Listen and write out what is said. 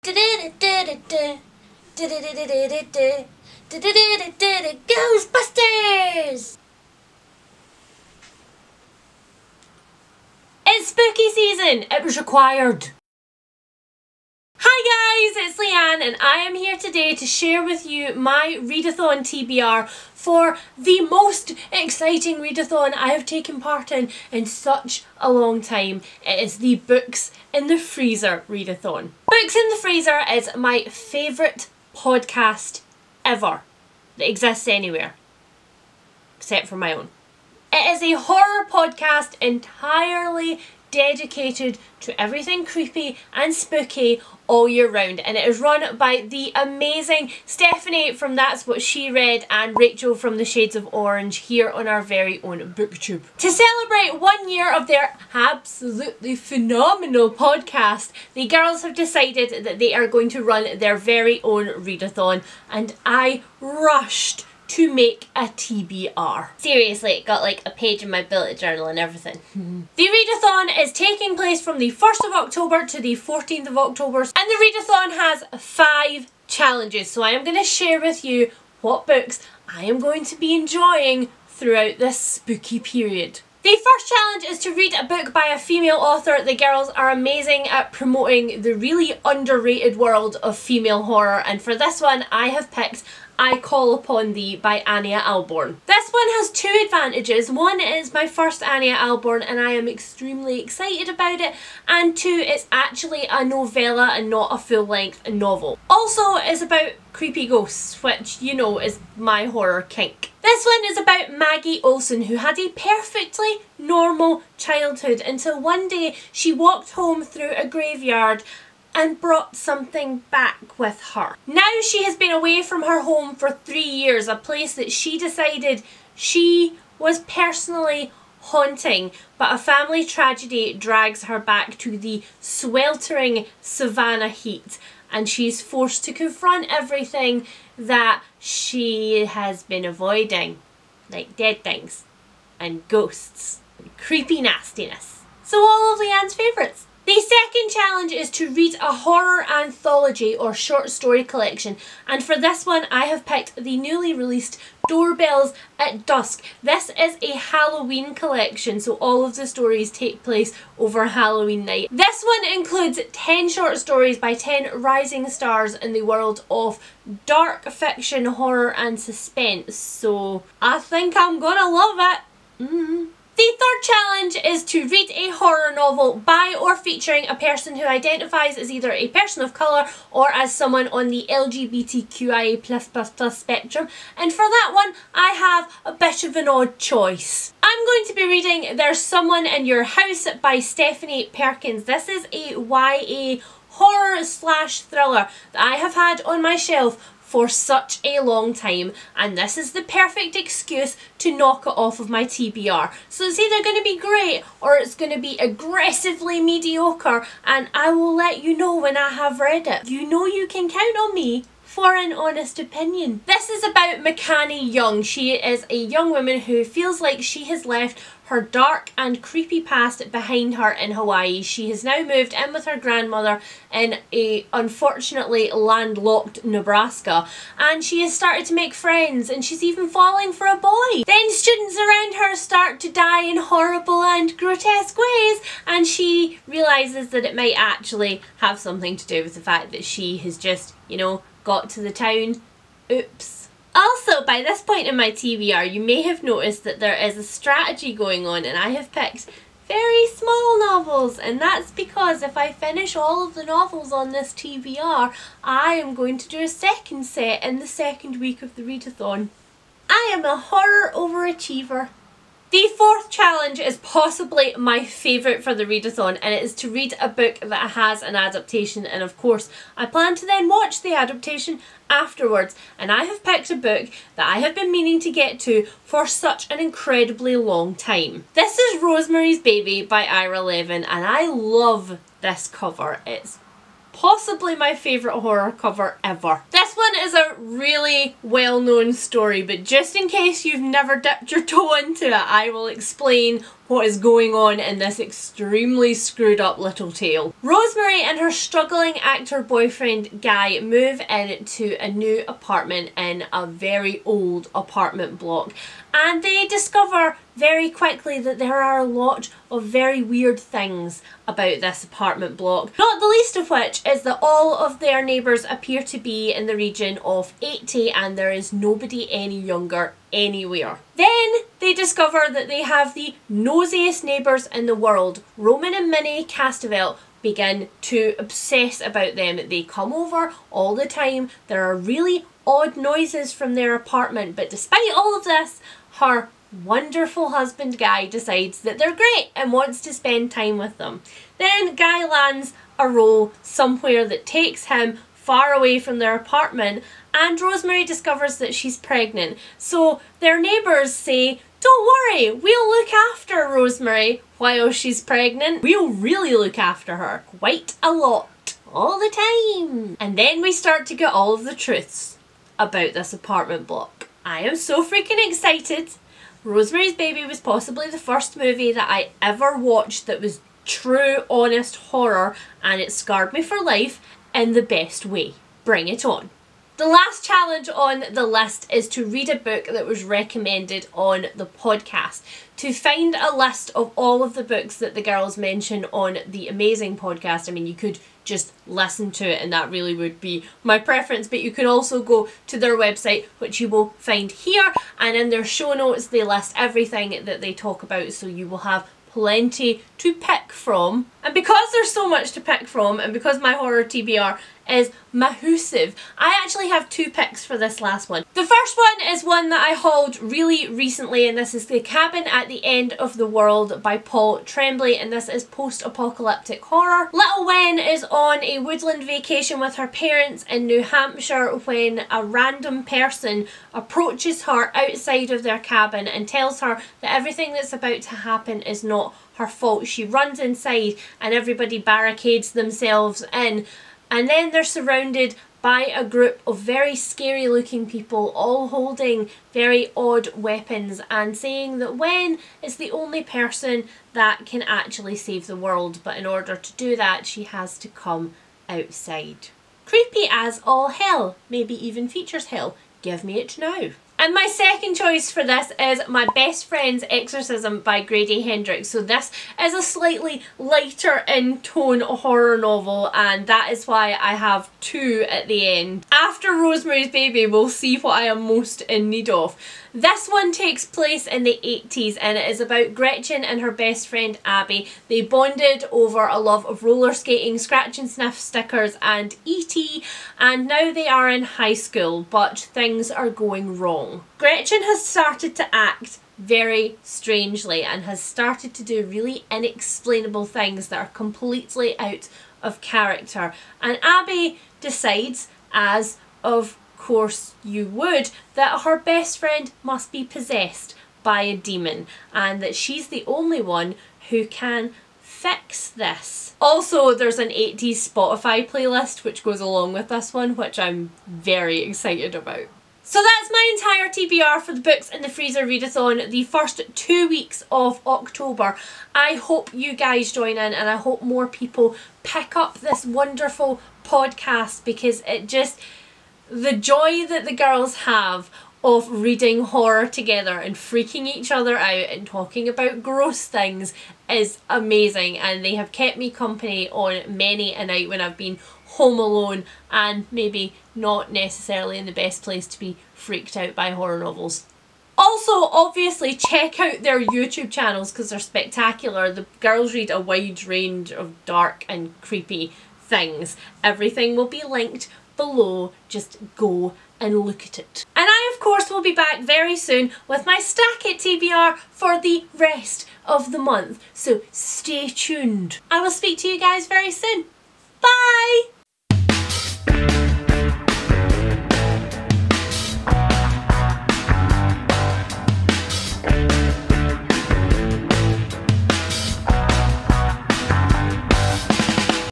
Ghostbusters! It's spooky season! It was required! Hi guys, it's Leanne and I am here today to share with you my Readathon TBR for the most exciting readathon I have taken part in such a long time. It is the Books in the Freezer Readathon. Books in the Freezer is my favourite podcast ever that exists anywhere, except for my own. It is a horror podcast entirely dedicated to everything creepy and spooky all year round, and it is run by the amazing Stephanie from That's What She Read and Rachel from the Shades of Orange here on our very own booktube. To celebrate 1 year of their absolutely phenomenal podcast, the girls have decided that they are going to run their very own readathon, and I rushed to make a TBR. Seriously, it got like a page in my bullet journal and everything. The readathon is taking place from the 1st of October to the 14th of October, and the readathon has 5 challenges. So I am going to share with you what books I am going to be enjoying throughout this spooky period. The first challenge is to read a book by a female author. The girls are amazing at promoting the really underrated world of female horror, and for this one I have picked I Call Upon Thee by Anya Alborn. This one has 2 advantages. One is my first Anya Alborn and I am extremely excited about it, and 2, it's actually a novella and not a full-length novel. Also, it's about creepy ghosts, which, you know, is my horror kink. This one is about Maggie Olsen, who had a perfectly normal childhood until one day she walked home through a graveyard and brought something back with her. Now she has been away from her home for 3 years, a place that she decided she was personally haunting, but a family tragedy drags her back to the sweltering savannah heat, and she's forced to confront everything that she has been avoiding, like dead things and ghosts and creepy nastiness. So all of Leanne's favourites. The second challenge is to read a horror anthology or short story collection, and for this one I have picked the newly released Doorbells at Dusk. This is a Halloween collection, so all of the stories take place over Halloween night. This one includes 10 short stories by 10 rising stars in the world of dark fiction, horror and suspense, so I think I'm gonna love it. The third challenge is to read a horror novel by or featuring a person who identifies as either a person of colour or as someone on the LGBTQIA++ spectrum, and for that one I have a bit of an odd choice. I'm going to be reading There's Someone in Your House by Stephanie Perkins. This is a YA horror/thriller that I have had on my shelf for such a long time, and this is the perfect excuse to knock it off of my TBR. So it's either going to be great or it's going to be aggressively mediocre, and I will let you know when I have read it. You know you can count on me for an honest opinion. This is about Makani Young. She is a young woman who feels like she has left her dark and creepy past behind her in Hawaii. She has now moved in with her grandmother in a unfortunately landlocked Nebraska, and she has started to make friends, and she's even falling for a boy. Then students around her start to die in horrible and grotesque ways, and she realises that it might actually have something to do with the fact that she has just, you know, got to the town. Oops. Also, by this point in my TBR, you may have noticed that there is a strategy going on, and I have picked very small novels, and that's because if I finish all of the novels on this TBR, I am going to do a second set in the second week of the readathon. I am a horror overachiever. The fourth challenge is possibly my favourite for the readathon, and it is to read a book that has an adaptation, and of course I plan to then watch the adaptation afterwards, and I have picked a book that I have been meaning to get to for such an incredibly long time. This is Rosemary's Baby by Ira Levin, and I love this cover. It's possibly my favourite horror cover ever. This one is a really well-known story, but just in case you've never dipped your toe into it, I will explain what is going on in this extremely screwed up little tale. Rosemary and her struggling actor boyfriend Guy move into a new apartment in a very old apartment block, and they discover very quickly that there are a lot of very weird things about this apartment block, not the least of which is that all of their neighbours appear to be in the region of 80 and there is nobody any younger anywhere. Then they discover that they have the nosiest neighbours in the world. Roman and Minnie Castavelle begin to obsess about them. They come over all the time. There are really odd noises from their apartment, but despite all of this, her wonderful husband Guy decides that they're great and wants to spend time with them. Then Guy lands a role somewhere that takes him far away from their apartment, and Rosemary discovers that she's pregnant. So their neighbours say, "Don't worry, we'll look after Rosemary while she's pregnant. We'll really look after her quite a lot, all the time." And then we start to get all of the truths about this apartment block. I am so freaking excited. Rosemary's Baby was possibly the first movie that I ever watched that was true, honest horror, and it scarred me for life in the best way. Bring it on. The last challenge on the list is to read a book that was recommended on the podcast. To find a list of all of the books that the girls mention on the amazing podcast, I mean, you could just listen to it and that really would be my preference, but you can also go to their website, which you will find here, and in their show notes they list everything that they talk about, so you will have plenty to pick from. And because there's so much to pick from, and because my horror TBR is massive, I actually have two picks for this last one. The first one is one that I hauled really recently, and this is The Cabin at the End of the World by Paul Tremblay, and this is post-apocalyptic horror. Little Wen is on a woodland vacation with her parents in New Hampshire when a random person approaches her outside of their cabin and tells her that everything that's about to happen is not her fault. She runs inside and everybody barricades themselves in, and then they're surrounded by a group of very scary looking people all holding very odd weapons and saying that Wen is the only person that can actually save the world, but in order to do that she has to come outside. Creepy as all hell, maybe even features hell. Give me it now. And my second choice for this is My Best Friend's Exorcism by Grady Hendrix. So this is a slightly lighter in tone horror novel, and that is why I have two at the end. After Rosemary's Baby, we'll see what I am most in need of. This one takes place in the 80s and it is about Gretchen and her best friend Abby. They bonded over a love of roller skating, scratch and sniff stickers and E.T. and now they are in high school, but things are going wrong. Gretchen has started to act very strangely and has started to do really inexplainable things that are completely out of character, and Abby decides, as of course you would, that her best friend must be possessed by a demon and that she's the only one who can fix this. Also, there's an 80s Spotify playlist which goes along with this one, which I'm very excited about. So that's my entire TBR for the books in the freezer readathon the first 2 weeks of October. I hope you guys join in and I hope more people pick up this wonderful podcast, because it just, the joy that the girls have of reading horror together and freaking each other out and talking about gross things is amazing, and they have kept me company on many a night when I've been home alone and maybe not necessarily in the best place to be freaked out by horror novels. Also, obviously, check out their YouTube channels because they're spectacular. The girls read a wide range of dark and creepy things. Everything will be linked below, just go and look at it. And I of course will be back very soon with my Stack It TBR for the rest of the month, so stay tuned. I will speak to you guys very soon. Bye!